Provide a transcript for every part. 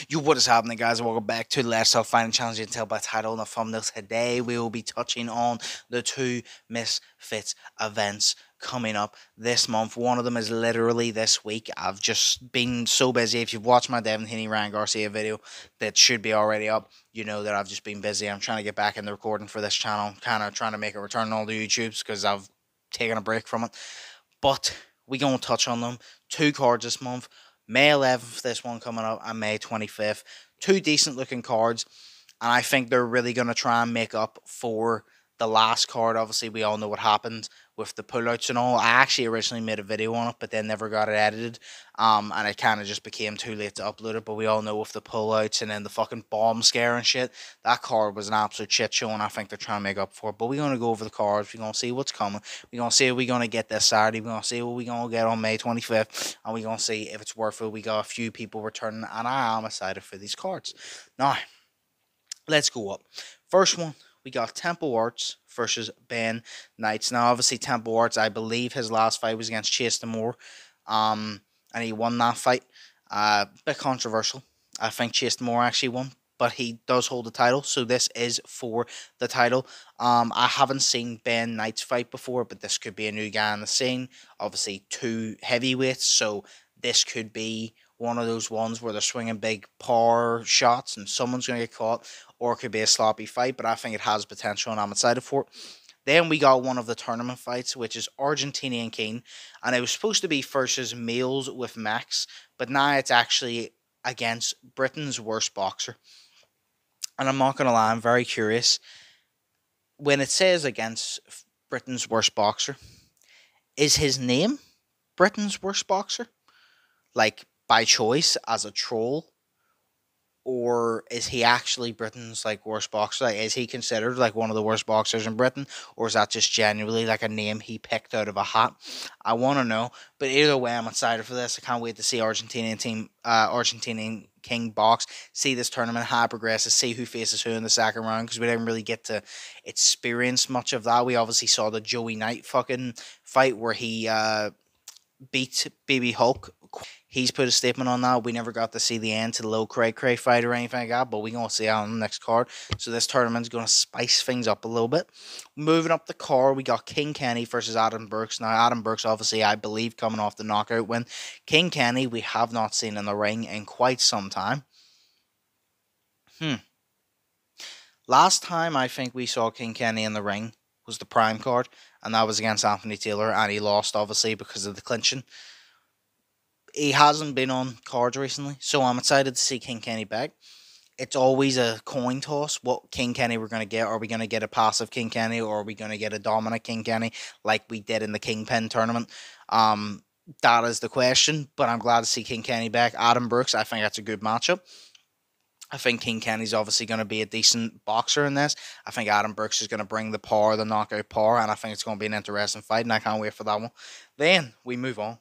Yo, what is happening, guys? Welcome back to Let's Talk Fighting Challenge. You can tell by title and the thumbnail. Today, we will be touching on the two Misfits events coming up this month. One of them is literally this week. I've just been so busy. If you've watched my Devin Haney Ryan Garcia video that should be already up, you know that I've just been busy. I'm trying to get back in the recording for this channel. Kind of trying to make a return on the YouTubes because I've taken a break from it. But we're going to touch on them. Two cards this month. May 11th, this one coming up, and May 25th. Two decent looking cards, and I think they're really going to try and make up for the last card. Obviously, we all know what happened with the pullouts and all. I actually originally made a video on it, but then never got it edited, and it kind of just became too late to upload it. But we all know with the pullouts and then the fucking bomb scare and shit, that card was an absolute shit show, and I think they're trying to make up for it. But we're going to go over the cards. We're going to see what's coming. We're going to see what we're going to get this Saturday. We're going to see what we're going to get on May 25th, and we're going to see if it's worth it. We got a few people returning, and I am excited for these cards. Now, let's go up. First one, we got Temple Arts versus Ben Knights. Now, obviously, Temple Arts, I believe his last fight was against Chase Moore, and he won that fight. Bit controversial. I think Chase Moore actually won, but he does hold the title, so this is for the title. I haven't seen Ben Knights fight before, but this could be a new guy on the scene. Obviously, two heavyweights, so this could be one of those ones where they're swinging big power shots and someone's going to get caught, or it could be a sloppy fight, but I think it has potential and I'm excited for it. Then we got one of the tournament fights, which is Argentinian King, and it was supposed to be versus males with Max, but now it's actually against Britain's worst boxer. And I'm not going to lie, I'm very curious. When it says against Britain's worst boxer, is his name Britain's worst boxer? Like, by choice, as a troll? Or is he actually Britain's worst boxer? Like, is he considered like one of the worst boxers in Britain, or is that just genuinely like a name he picked out of a hat? I want to know. But either way, I'm excited for this. I can't wait to see Argentinian King box. See this tournament, how it progresses. See who faces who in the second round, because we didn't really get to experience much of that. We obviously saw the Joey Knight fucking fight where he beat Baby Hulk. He's put a statement on that. We never got to see the end to the Lil Cray Cray fight or anything like that, but we're going to see that on the next card. So this tournament's going to spice things up a little bit. Moving up the card, we got King Kenny versus Adam Burks. Now, Adam Burks, obviously, I believe, coming off the knockout win. King Kenny, we have not seen in the ring in quite some time. Last time I think we saw King Kenny in the ring was the Prime card, and that was against Anthony Taylor, and he lost, obviously, because of the clinching. He hasn't been on cards recently, so I'm excited to see King Kenny back. It's always a coin toss what King Kenny we're going to get. Are we going to get a passive King Kenny, or are we going to get a dominant King Kenny like we did in the Kingpin tournament? That is the question, but I'm glad to see King Kenny back. Adam Brooks, I think that's a good matchup. I think King Kenny's obviously going to be a decent boxer in this. I think Adam Brooks is going to bring the power, the knockout power, and I think it's going to be an interesting fight, and I can't wait for that one. Then we move on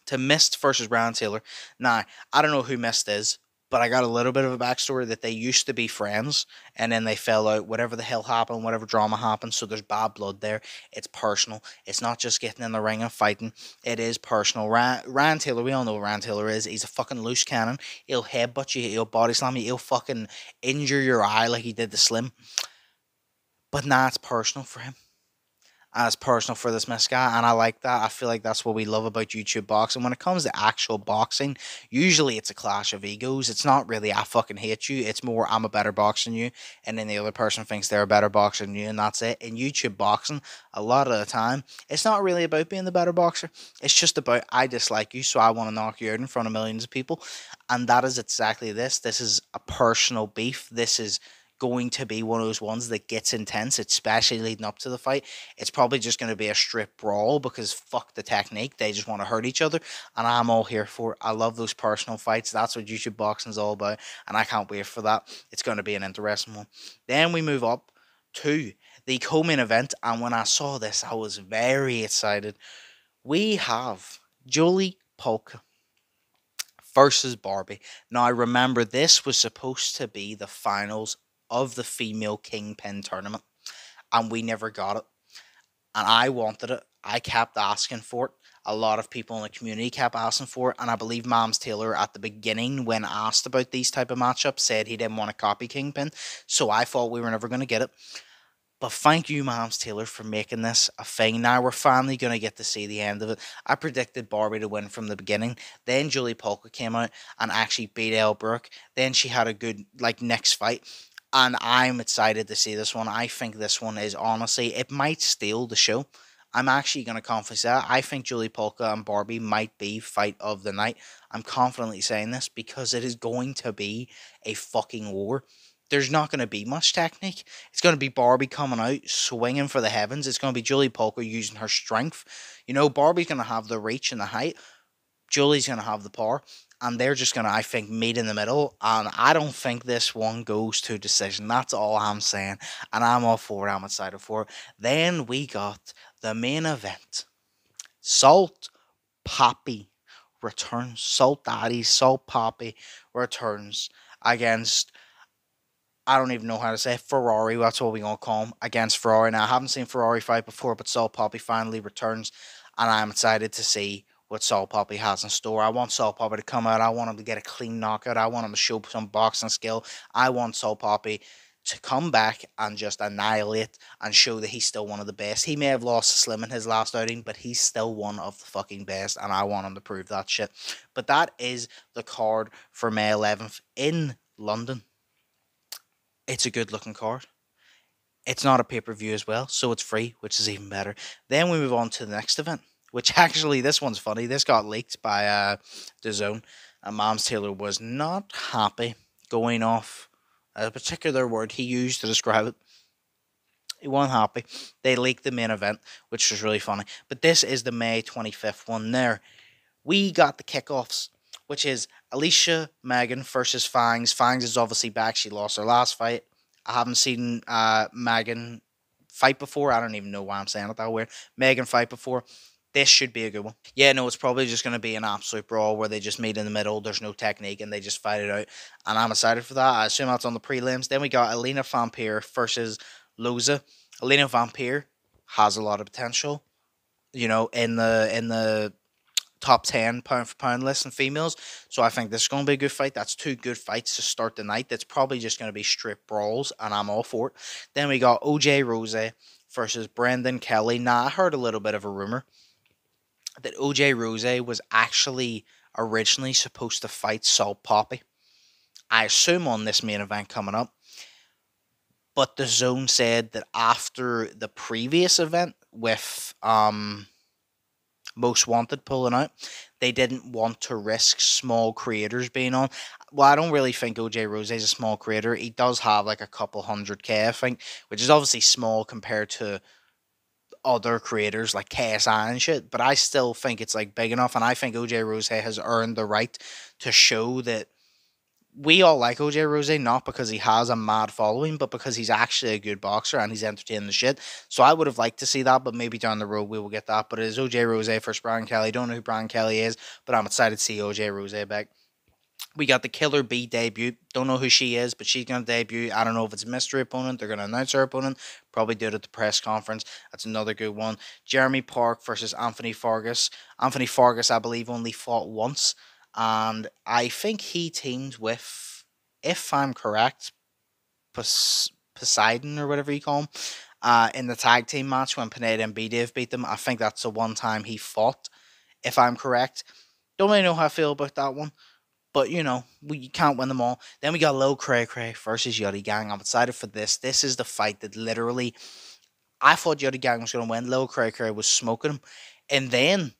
to Mist versus Ryan Taylor. Now, I don't know who Mist is, but I got a little bit of a backstory that they used to be friends, and then they fell out. Whatever the hell happened, whatever drama happened, so there's bad blood there. It's personal. It's not just getting in the ring and fighting. It is personal. Ryan Taylor, we all know what Ryan Taylor is. He's a fucking loose cannon. He'll headbutt you, he'll body slam you, he'll fucking injure your eye like he did to Slim. But now it's personal for him. As personal for this Miss guy, and I like that. I feel like that's what we love about YouTube boxing. When it comes to actual boxing, usually it's a clash of egos. It's not really I fucking hate you. It's more I'm a better boxer than you, and then the other person thinks they're a better boxer than you, and that's it. In YouTube boxing, a lot of the time, it's not really about being the better boxer. It's just about I dislike you, so I want to knock you out in front of millions of people, and that is exactly this. This is a personal beef. This is going to be one of those ones that gets intense, especially leading up to the fight. It's probably just going to be a strip brawl because fuck the technique. They just want to hurt each other, and I'm all here for it. I love those personal fights. That's what YouTube boxing is all about, and I can't wait for that. It's going to be an interesting one. Then we move up to the co-main event, and when I saw this, I was very excited. We have Jolie Polka versus Barbie. Now, I remember this was supposed to be the finals of the female Kingpin tournament, and we never got it, and I wanted it. I kept asking for it. a lot of people in the community kept asking for it, and I believe Mams Taylor at the beginning, when asked about these type of matchups, said he didn't want a copy Kingpin, so I thought we were never going to get it. But thank you, Mams Taylor, for making this a thing. Now we're finally going to get to see the end of it. I predicted Barbie to win from the beginning. Then Julie Polka came out and actually beat Elle Brooke. Then she had a good next fight. And I'm excited to see this one. I think this one is honestly, it might steal the show. I'm actually going to confess that. I think Julie Polka and Barbie might be fight of the night. I'm confidently saying this because it is going to be a fucking war. There's not going to be much technique. It's going to be Barbie coming out, swinging for the heavens. It's going to be Julie Polka using her strength. Barbie's going to have the reach and the height. Julie's going to have the power. And they're just going to, I think, meet in the middle. And I don't think this one goes to decision. That's all I'm saying. And I'm all for it. I'm excited for it. Then we got the main event. Salt Poppy returns. Salt Daddy, Salt Poppy returns against, I don't even know how to say it, Ferrari. That's what we're going to call him, against Ferrari. Now, I haven't seen Ferrari fight before, but Salt Poppy finally returns, and I'm excited to see what Salt Poppy has in store. I want Salt Poppy to come out. I want him to get a clean knockout. I want him to show some boxing skill. I want Salt Poppy to come back and just annihilate and show that he's still one of the best. He may have lost to Slim in his last outing, but he's still one of the fucking best, and I want him to prove that shit. But that is the card for May 11th in London. It's a good looking card. It's not a pay-per-view as well, so it's free, which is even better. Then we move on to the next event, which actually, this one's funny. This got leaked by the Zone, and Mams Taylor was not happy, going off a particular word he used to describe it. He wasn't happy. They leaked the main event, which was really funny. But this is the May 25th one there. We got the kickoffs, which is Alicia Megan versus Fangs. Fangs is obviously back. She lost her last fight. I haven't seen Megan fight before. I don't even know why I'm saying it that way. Megan fight before. This should be a good one. Yeah, no, it's probably just going to be an absolute brawl where they just meet in the middle. There's no technique and they just fight it out. And I'm excited for that. I assume that's on the prelims. Then we got Alina Vampire versus Loza. Alina Vampire has a lot of potential, in the top 10 pound for pound list in females. So I think this is going to be a good fight. That's two good fights to start the night. That's probably just going to be straight brawls, and I'm all for it. Then we got OJ Rose versus Brendan Kelly. Now, I heard a little bit of a rumor that OJ Rose was actually originally supposed to fight Salt Poppy. I assume on this main event coming up. But the Zone said that after the previous event with Most Wanted pulling out, they didn't want to risk small creators being on. Well, I don't really think OJ Rose is a small creator. He does have like a couple 100K, I think, which is obviously small compared to other creators like KSI and shit, but I still think it's like big enough, and I think OJ Rose has earned the right to show that we all like OJ Rose, not because he has a mad following, but because he's actually a good boxer and he's entertaining the shit. So I would have liked to see that, but maybe down the road we will get that. But it is OJ Rose versus Brian Kelly. Don't know who Brian Kelly is, but I'm excited to see OJ Rose back. We got the Killer Bee debut. Don't know who she is, but she's going to debut. I don't know if it's a mystery opponent. They're going to announce her opponent. Probably do it at the press conference. That's another good one. Jeremy Park versus Anthony Fargas. Anthony Fargas, I believe, only fought once. And I think he teamed with, if I'm correct, Poseidon or whatever you call him, in the tag team match when Pineda and B-Dave beat them. I think that's the one time he fought, if I'm correct. Don't really know how I feel about that one. But, we can't win them all. Then we got Lil Cray Cray versus Yachty Gang. I'm excited for this. This is the fight that literally, I thought Yachty Gang was going to win. Lil Cray Cray was smoking him. And then,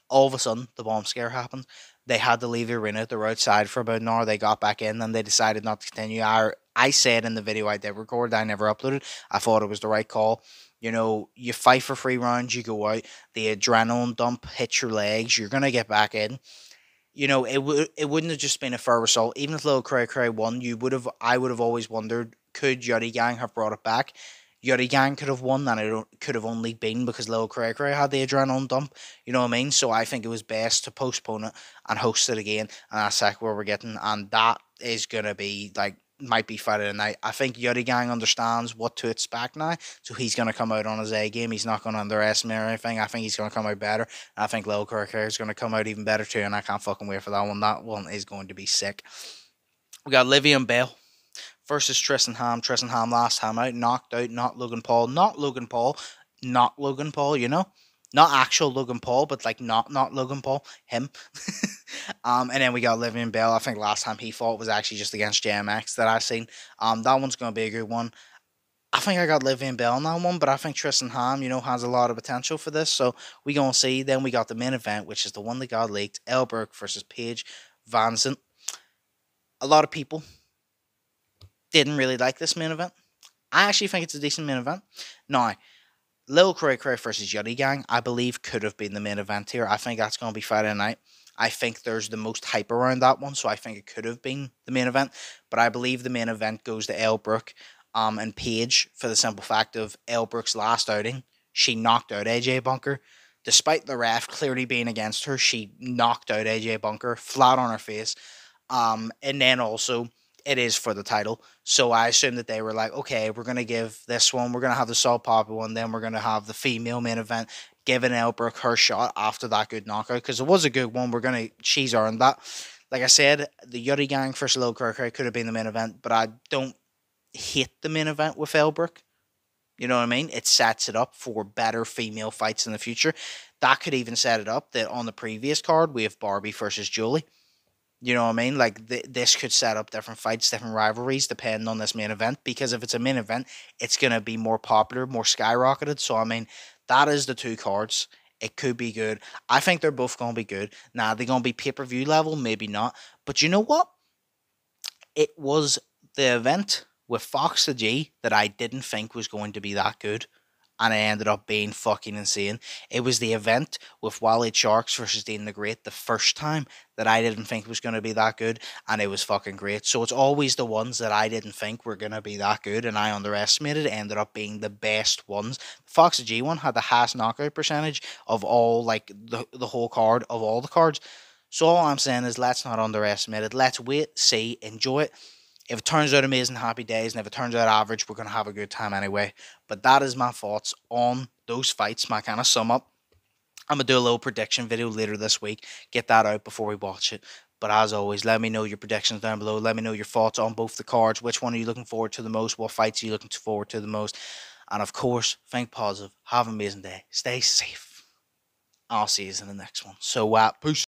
all of a sudden, the bomb scare happened. They had to leave the arena. They were outside for about an hour. They got back in and they decided not to continue. I said in the video I did record, I never uploaded, I thought it was the right call. You fight for 3 rounds, you go out, the adrenaline dump hits your legs, you're going to get back in. It wouldn't have just been a fair result. Even if Lil Cray Cray won, I would have always wondered, could Yachty Gang have brought it back? Yachty Gang could have won, and it could have only been because Lil Cray Cray had the adrenaline dump. You know what I mean? So I think it was best to postpone it and host it again, and that's like where we're getting, and that is going to be, like, might be fight of the night. I think Yuddy Gang understands what to expect now, so he's going to come out on his A game. He's not going to underestimate or anything. I think he's going to come out better. I think Lil Kirk is going to come out even better too, and I can't fucking wait for that one. That one is going to be sick. We got Livian Bell versus Tristan Ham. Tristan Ham last time out, knocked out, not Logan Paul, you know? Not actual Logan Paul, but like not Logan Paul, him. And then we got Livian Bell. I think last time he fought was actually just against JMX that I seen. That one's gonna be a good one. I think I got Livian Bell in that one, but I think Tristan Ham, has a lot of potential for this. So we gonna see. Then we got the main event, which is the one that got leaked: Elbrook versus Paige VanZant. A lot of people didn't really like this main event. I actually think it's a decent main event. Now, Lil Cray versus Yuddy Gang, I believe, could have been the main event here. I think that's going to be Friday night. I think there's the most hype around that one, so I think it could have been the main event. But I believe the main event goes to Elbrook and Paige for the simple fact of Elbrook's last outing. She knocked out AJ Bunker. Despite the ref clearly being against her, she knocked out AJ Bunker flat on her face. And then also, it is for the title. So I assume that they were like, okay, we're going to give this one, we're going to have the Salt Poppy one, then we're going to have the female main event, giving Elbrook her shot after that good knockout, because it was a good one. She's earned that. Like I said, the Yuddy Gang versus Lil Kirk could have been the main event, but I don't hate the main event with Elbrook. You know what I mean? It sets it up for better female fights in the future. That could even set it up that on the previous card, we have Barbie versus Julie. You know what I mean? Like, this could set up different fights, different rivalries, depending on this main event. Because if it's a main event, it's going to be more popular, more skyrocketed. So, I mean, that is the two cards. It could be good. I think they're both going to be good. Now, they're going to be pay-per-view level? Maybe not. But you know what? It was the event with Fox the G that I didn't think was going to be that good. And it ended up being fucking insane. It was the event with Wally Sharks versus Dean the Great the first time that I didn't think was going to be that good, and it was fucking great. So it's always the ones that I didn't think were going to be that good and I underestimated ended up being the best ones. The Fox G one had the highest knockout percentage of all, like, the whole card, of all the cards. So all I'm saying is, let's not underestimate it. Let's wait, see, enjoy it. If it turns out amazing, happy days, and if it turns out average, we're going to have a good time anyway. But that is my thoughts on those fights, my kind of sum up. I'm going to do a little prediction video later this week, get that out before we watch it. But as always, let me know your predictions down below. Let me know your thoughts on both the cards. Which one are you looking forward to the most? What fights are you looking forward to the most? And of course, think positive. Have an amazing day. Stay safe. I'll see you in the next one. So, peace.